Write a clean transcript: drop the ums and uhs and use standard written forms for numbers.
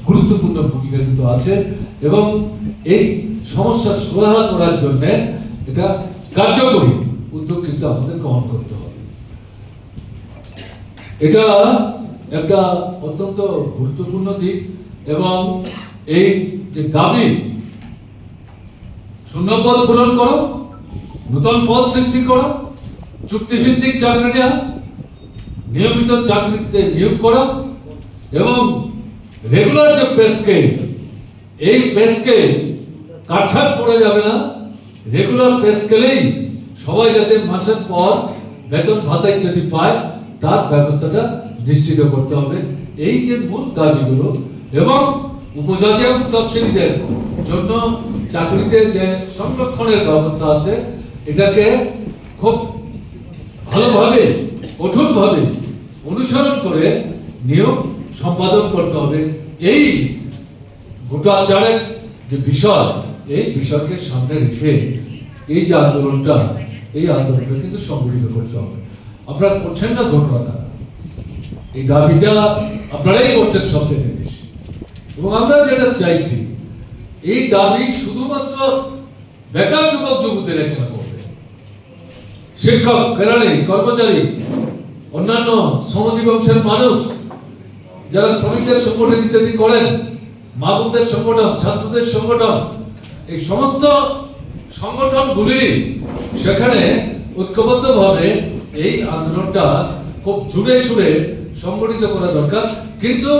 গুরুত্বপূর্ণ ভূমিকা কিন্তু আছে এবং এই সমস্যার সমাধান করার জন্য এটা কার্যকরী উদ্যোগ কিন্তু আমাদের গ্রহণ করতে হবে। এটা একটা অত্যন্ত গুরুত্বপূর্ণ দিক এবং এই যে দাবি শূন্যপদ পূরণ করো, নতুন পদ সৃষ্টি করো, চুক্তিভিত্তিক চাকরি দেওয়া, নিয়মিত চাকরিতে নিয়োগ করা এবং রেগুলার যে পে স্কেল, এই পে স্কেল কাটছাট পড়ে যাবে না। রেগুলার পে স্কেলেই সবাই যাতে মাসের পর বেতন ভাতা ইত্যাদি পায় তার ব্যবস্থাটা নিশ্চিত করতে হবে। এই যে মূল দাবিগুলো এবং উপজাতি এবং তফসিলিদের জন্য চাকরিতে যে সংরক্ষণের ব্যবস্থা আছে এটাকে খুব ভালোভাবে কঠোরভাবে অনুসরণ করে নিয়ম সম্পাদন করতে হবে। এই ভোটাচারের যে বিষয়, এই বিষয়কে সামনে রেখে এই যে আন্দোলনটা, এই আন্দোলনটা কিন্তু সংগঠিত করতে হবে। আপনারা করছেন না ধন্যবাদ, এই দাবিটা আপনারাই করছেন সবচেয়ে বেশি এবং আমরা যেটা চাইছি এই দাবি শুধুমাত্র বেকার যুবক যুবতীরা কেন করবে, শিক্ষক, কেরানি, কর্মচারী, অন্যান্য শ্রমজীবী অংশের মানুষ যারা শ্রমিকদের সংগঠন ইত্যাদি করেন, মা বোনদের সংগঠন, ছাত্রদের সংগঠন, এই সমস্ত সংগঠনগুলি সেখানে ঐক্যবদ্ধভাবে এই আন্দোলনটা খুব জুড়ে সুরে সংগঠিত করা দরকার। কিন্তু